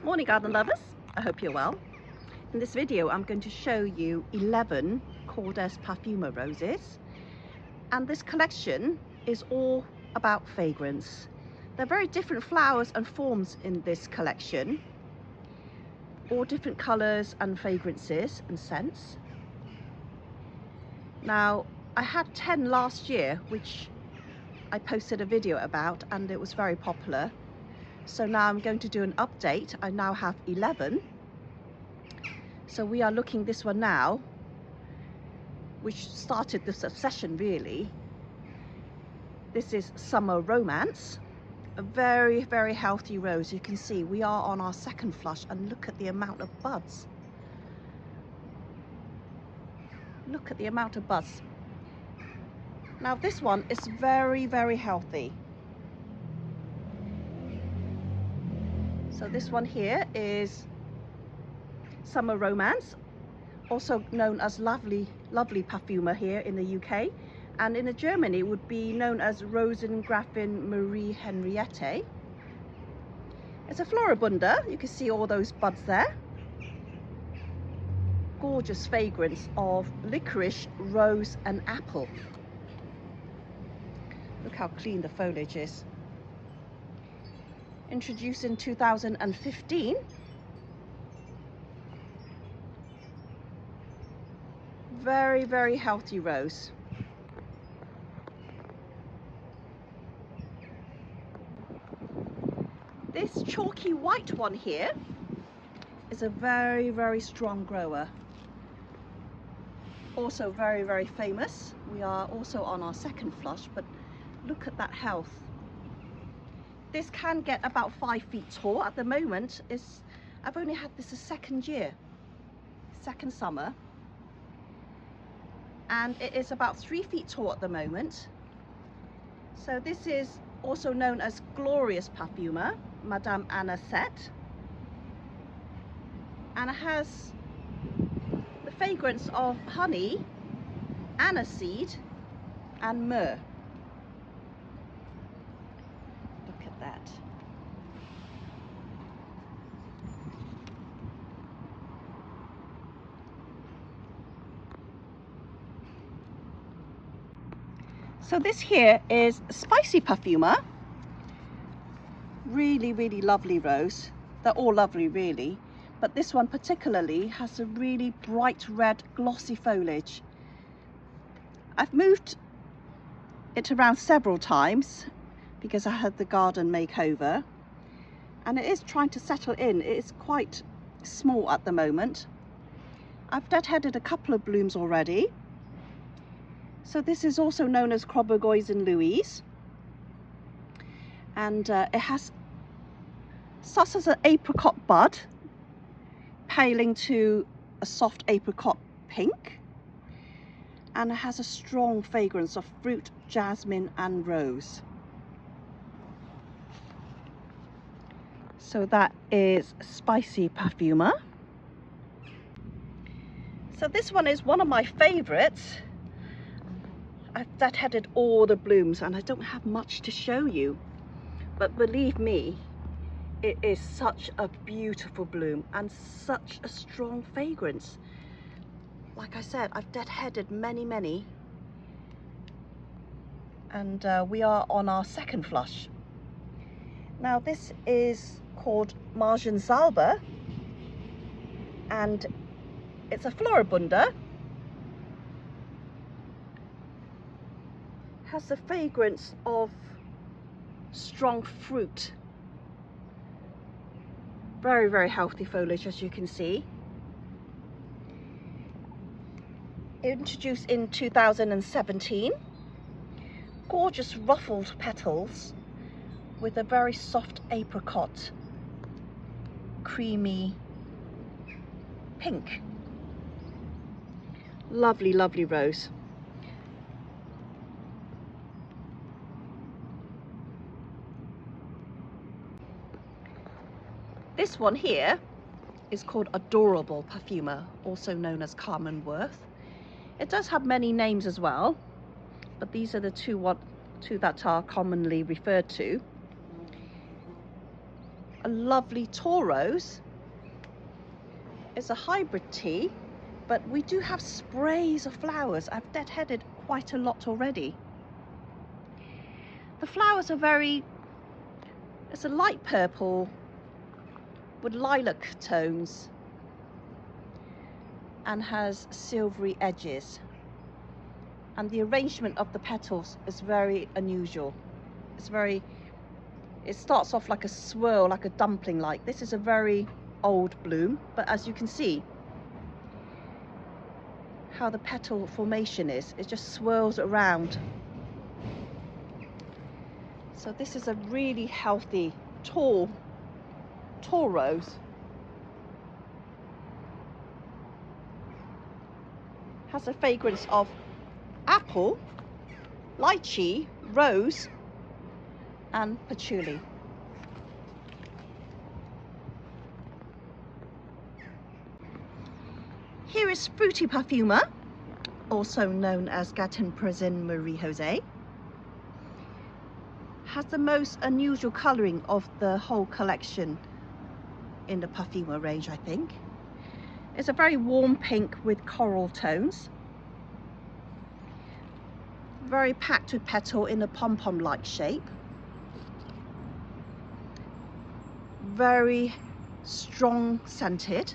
Morning garden lovers, I hope you're well. In this video I'm going to show you 11 Kordes Parfuma roses, and this collection is all about fragrance. There are very different flowers and forms in this collection, all different colours and fragrances and scents. Now I had 10 last year which I posted a video about, and it was very popular. So now I'm going to do an update. I now have 11. So we are looking this one now, which started this obsession really. This is Summer Romance, a very, very healthy rose. You can see we are on our second flush, and look at the amount of buds. Look at the amount of buds. Now this one is very, very healthy. So this one here is Summer Romance, also known as Lovely Perfumer here in the UK, and in Germany it would be known as Rosengrafen Marie Henriette. It's a Floribunda, you can see all those buds there. Gorgeous fragrance of licorice, rose and apple. Look how clean the foliage is. Introduced in 2015. Very, very healthy rose. This chalky white one here is a very, very strong grower. Also very, very famous. We are also on our second flush, but look at that health. This can get about 5 feet tall. At the moment, I've only had this a second summer, and it is about 3 feet tall at the moment. So this is also known as Glorious Parfumer, Madame Anna Set, and it has the fragrance of honey, aniseed and myrrh. That. So this here is Spicy Parfuma. Really, really lovely rose. They're all lovely really, but this one particularly has a really bright red glossy foliage. I've moved it around several times because I had the garden makeover, and it is trying to settle in. It is quite small at the moment. I've deadheaded a couple of blooms already. So this is also known as Kordes Louise, and it has such as an apricot bud, paling to a soft apricot pink, and it has a strong fragrance of fruit, jasmine and rose. So that is Spicy Parfuma. So this one is one of my favorites. I've deadheaded all the blooms and I don't have much to show you, but believe me, it is such a beautiful bloom and such a strong fragrance. Like I said, I've deadheaded many, and we are on our second flush. Now this is called Marjansalba, and it's a Floribunda. Has the fragrance of strong fruit. Very, very healthy foliage, as you can see. Introduced in 2017. Gorgeous ruffled petals with a very soft apricot, creamy pink. Lovely, lovely rose. This one here is called Adorable Parfumer, also known as Carmen Worth. It does have many names as well, but these are the two that are commonly referred to. a lovely tall rose. It's a hybrid tea, but we do have sprays of flowers. I've deadheaded quite a lot already. The flowers are it's a light purple with lilac tones and has silvery edges. And the arrangement of the petals is very unusual. It starts off like a swirl, like a dumpling like. This is a very old bloom, but as you can see how the petal formation is, it just swirls around. So this is a really healthy, tall rose. Has a fragrance of apple, lychee, rose and patchouli. Here is Fruity Parfuma, also known as Perfumer Marie Jose. Has the most unusual colouring of the whole collection in the Perfumer range, I think. It's a very warm pink with coral tones. Very packed with petal in a pom-pom like shape. Very strong scented.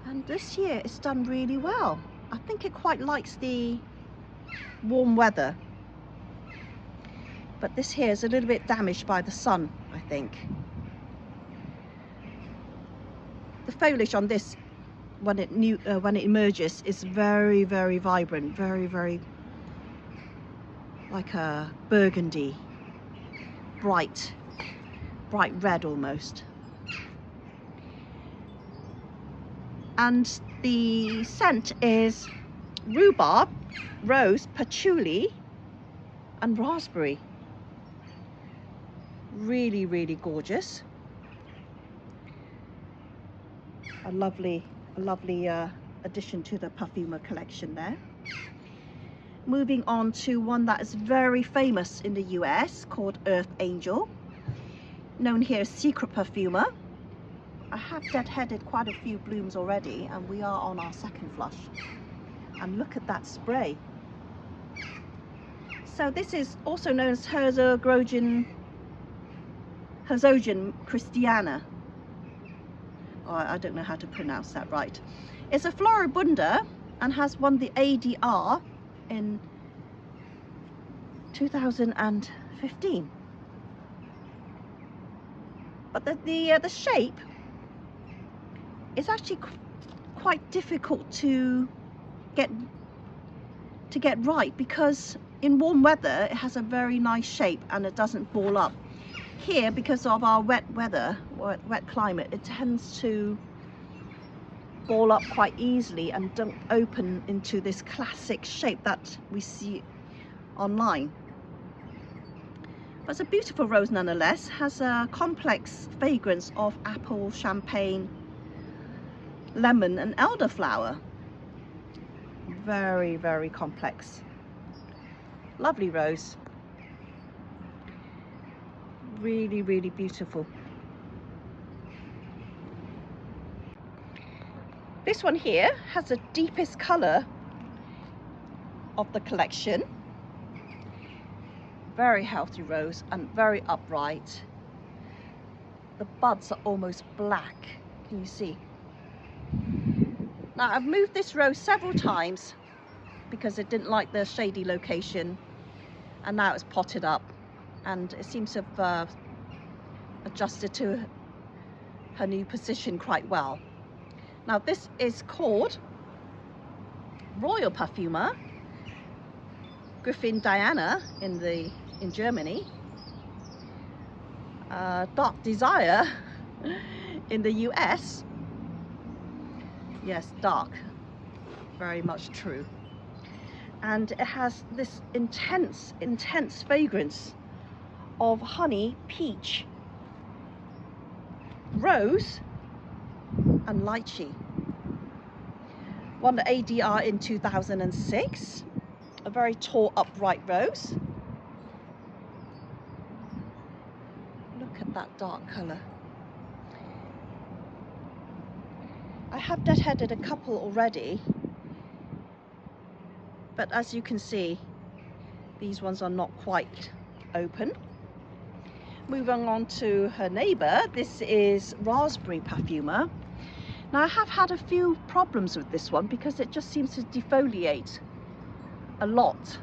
And this year it's done really well. I think it quite likes the warm weather. But this here is a little bit damaged by the sun, I think. The foliage on this, when it emerges, is very, very vibrant, very like a burgundy, bright red almost. And the scent is rhubarb, rose, patchouli and raspberry. Really, really gorgeous. A lovely addition to the Perfumer collection there. Moving on to one that is very famous in the US called Earth Angel, known here as Secret Perfumer. I have deadheaded quite a few blooms already and we are on our second flush. And look at that spray. So this is also known as Herzogen Christiana. Oh, I don't know how to pronounce that right. It's a floribunda and has won the ADR in 2015. But the shape is actually quite difficult to get right, because in warm weather it has a very nice shape and it doesn't ball up. Here, because of our wet weather, wet climate, it tends to ball up quite easily and don't open into this classic shape that we see online. But it's a beautiful rose nonetheless. Has a complex fragrance of apple, champagne, lemon and elderflower. Very, very complex. Lovely rose. Really, really beautiful. This one here has the deepest colour of the collection. Very healthy rose and very upright. The buds are almost black. Can you see? Now I've moved this rose several times because it didn't like the shady location, and now it's potted up and it seems to have adjusted to her new position quite well. Now this is called Royal Parfumer, Griffin Diana in Germany, Dark Desire in the US. Yes, dark, very much true. And it has this intense fragrance of honey, peach, rose and lychee. Won the ADR in 2006. A very tall, upright rose. Look dark colour. I have deadheaded a couple already, but as you can see, these ones are not quite open. Moving on to her neighbour, this is Raspberry Parfuma. Now I have had a few problems with this one because it just seems to defoliate a lot,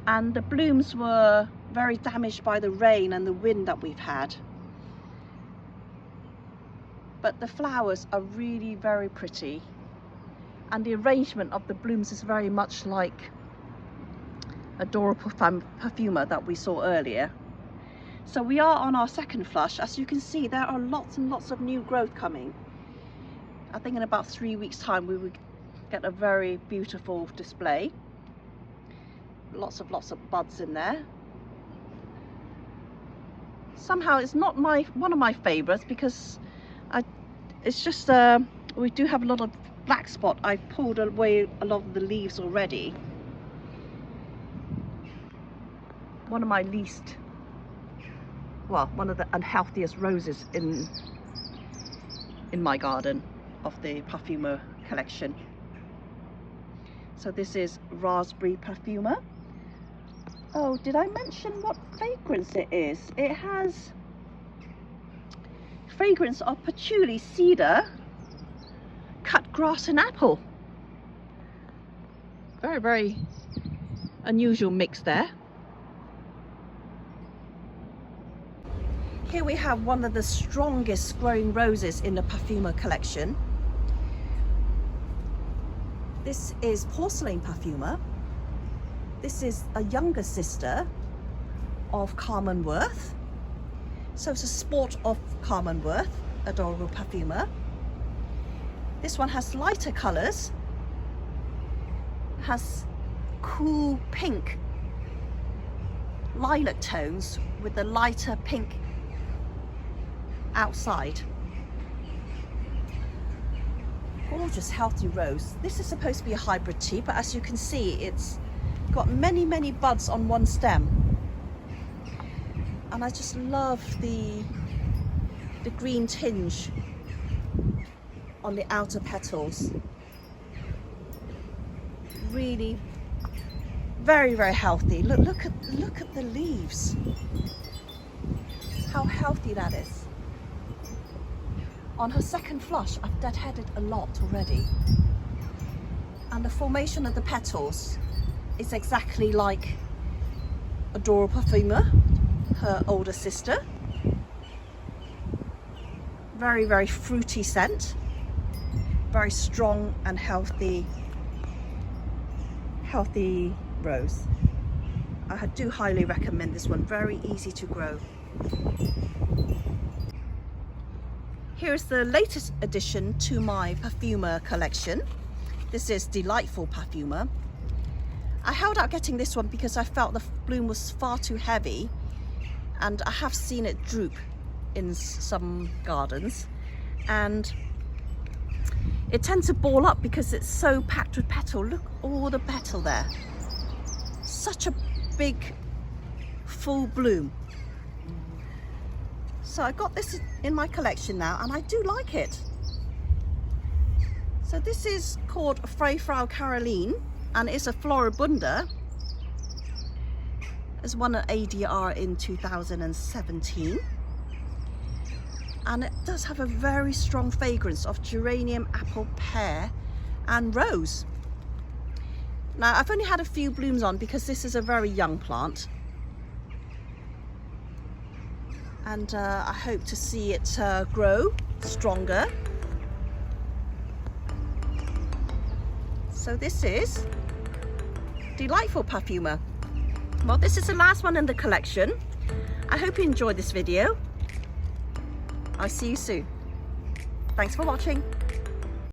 and the blooms were very damaged by the rain and the wind that we've had. But the flowers are really very pretty, and the arrangement of the blooms is very much like Adorable Parfuma that we saw earlier. So we are on our second flush. As you can see, there are lots and lots of new growth coming. I think in about 3 weeks time we will get a very beautiful display. Lots of buds in there. Somehow it's not one of my favorites because it's just we do have a lot of black spot. I pulled away a lot of the leaves already. One of my least, well, one of the unhealthiest roses in my garden of the Perfumer collection. So this is Raspberry Parfuma. Oh, did I mention what fragrance it is? It has fragrance of patchouli, cedar, cut grass and apple. Very, very unusual mix there. Here we have one of the strongest growing roses in the Perfumer collection. This is Porcelain Parfuma. This is a younger sister of Carmen Worth. So it's a sport of Carmen Worth, Adorable Parfuma. This one has lighter colours, has cool pink lilac tones with the lighter pink outside. Gorgeous healthy rose. This is supposed to be a hybrid tea, but as you can see, it's got many buds on one stem, and I just love the green tinge on the outer petals. Really very healthy. Look at the leaves, how healthy that is. On her second flush, I've deadheaded a lot already, and the formation of the petals is exactly like Adorable Parfuma, her older sister. Very fruity scent, very strong and healthy rose. I do highly recommend this one, very easy to grow. Here's the latest addition to my Perfumer collection. This is Delightful Parfuma. I held out getting this one because I felt the bloom was far too heavy, and I have seen it droop in some gardens, and it tends to ball up because it's so packed with petal. Look, all the petal there. Such a big full bloom. So I got this in my collection now, and I do like it. So this is called Frasier Carolene, and it's a Floribunda. It's won an ADR in 2017. And it does have a very strong fragrance of geranium, apple, pear and rose. Now I've only had a few blooms on because this is a very young plant. And I hope to see it grow stronger. So this is Delightful Parfuma. Well, this is the last one in the collection. I hope you enjoyed this video. I'll see you soon. Thanks for watching.